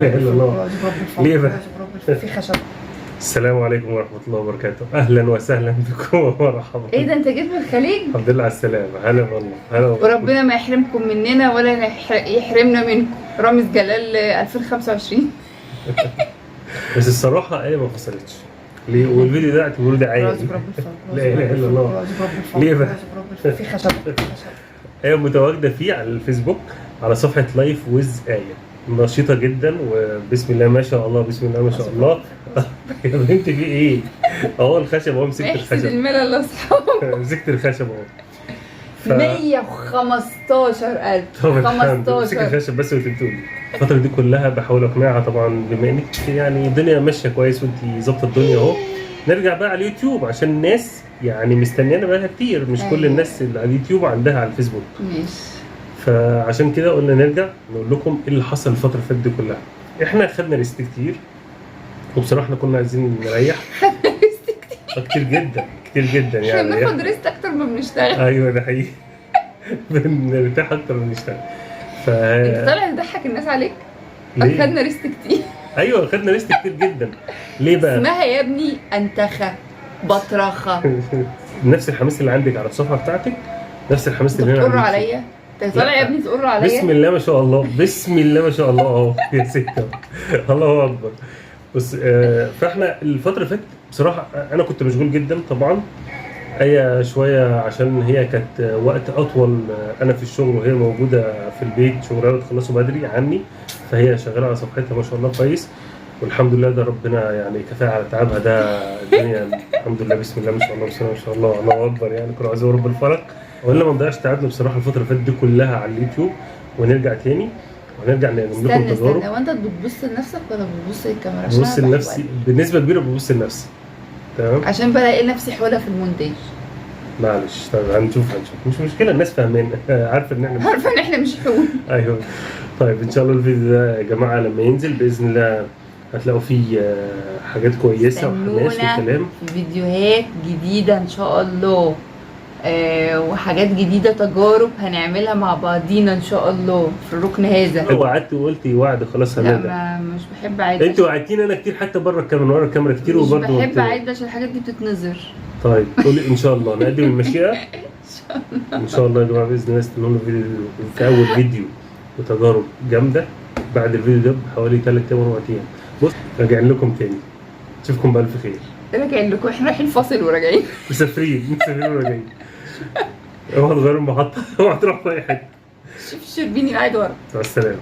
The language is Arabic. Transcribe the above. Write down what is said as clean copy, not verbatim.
لا اله الا الله. ليه بقى؟ في خشب. السلام عليكم ورحمة الله وبركاته، أهلا وسهلا بكم ومرحبا. ايه ده، انت جيت من الخليج؟ الحمد لله على السلامة، هلا والله، هلا والله. وربنا ما يحرمكم مننا ولا يحرمنا منكم. رامز جلال 2025. بس الصراحة أنا ما فصلتش. ليه؟ والفيديو ده اعتبروه دعاية. رازق رب الفضل. لا إله إلا الله. رازق رب الفضل. ليه بقى؟ رازق رب الفضل. في خشب. هي متواجدة فيه على الفيسبوك على صفحة لايف ويز آية، نشيطة جدا وبسم الله ما شاء الله، بسم الله ما شاء الله. يا بنتي في إيه؟ أهو الخشب أهو، مسكت احسد الخشب. الملل لاصحابه. مسكت الخشب أهو. 115,000. مسك 15. الخشب بس وتبتولي. الفترة دي كلها بحاول اقنعها طبعا، بما انك يعني الدنيا ماشية كويس وانت ظابطة الدنيا اهو، نرجع بقى على اليوتيوب عشان الناس يعني مستنيانا بقالها كتير، مش كل الناس اللي على اليوتيوب عندها على الفيسبوك. ماشي. فعشان كده قلنا نرجع نقول لكم ايه اللي حصل الفترة اللي فاتت دي كلها. احنا خدنا ريست كتير، وبصراحة احنا كنا عايزين نريح. كتير جدا كتير جدا احنا يعني. بناخد ريست اكتر ما بنشتغل. ايوه ده حقيقي. بنرتاح اكتر من نشتغل. انت طالع تضحك الناس عليك. ليه؟ خدنا ريست كتير. ايوه خدنا ريست كتير جدا. ليه بقى؟ اسمها يا ابني انتخه بطرخه. نفس الحماس اللي عندك على الصفحه بتاعتك، نفس الحماس اللي هنا تقر عندك. عليا. انت طالع يا ابني تقر عليا. بسم الله ما شاء الله، بسم الله ما شاء الله اهو يا ستي. الله اكبر. بس فاحنا الفتره اللي فاتت بصراحه انا كنت مشغول جدا طبعا. هي شويه عشان هي كانت وقت اطول انا في الشغل وهي موجوده في البيت، شغلها بتخلصه بدري عني، فهي شغاله على صفحتها ما شاء الله كويس، والحمد لله ده ربنا يعني كفايه على تعبها ده. الدنيا الحمد لله، بسم الله ما شاء الله، بسم الله ما شاء الله، الله اكبر يعني، كل عايز رب الفلق. وقلنا ما نضيعش تعبنا بصراحه الفتره اللي فاتت دي كلها على اليوتيوب، ونرجع تاني ونرجع نعمل لكم تجارب. استنى، هو انت بتبص لنفسك ولا بتبص للكاميرا؟ عشان ببص أنا لنفسي بنسبه كبيره، ببص لنفسي. تمام. عشان بلاقي نفسي حولة في المونتاج. معلش طيب هنشوف مش مشكله، الناس فاهمين. عارفه ان احنا عارفه ان احنا مش حول. ايوه. طيب ان شاء الله الفيديو ده يا جماعه لما ينزل باذن الله هتلاقوا فيه حاجات كويسه وحماس وكلام، فيديوهات جديده ان شاء الله. وحاجات جديده، تجارب هنعملها مع بعضينا ان شاء الله في الركن هذا. وعدت وقلتي وعد خلاص لا هنرجع. مش بحب اعد. انت وعدتيني انا كتير حتى بره الكاميرا، ورا الكاميرا كتير، مش وبرضه بحب اعد عشان الحاجات دي بتتنظر. طيب قولي ان شاء الله نقدم المشيئه. ان شاء الله يا جماعه باذن الله استنونا في اول فيديو وتجارب جامده بعد الفيديو ده بحوالي 3 ايام 4 ايام. بص راجعين لكم تاني، اشوفكم بالف خير. راجعين لكم، احنا رايحين فاصل وراجعين. مسافرين وراجعين. اوعى تغيروا المحطه، اوعى تروحوا في اي حته. شوف الشربيني قاعد ورا. مع السلامه.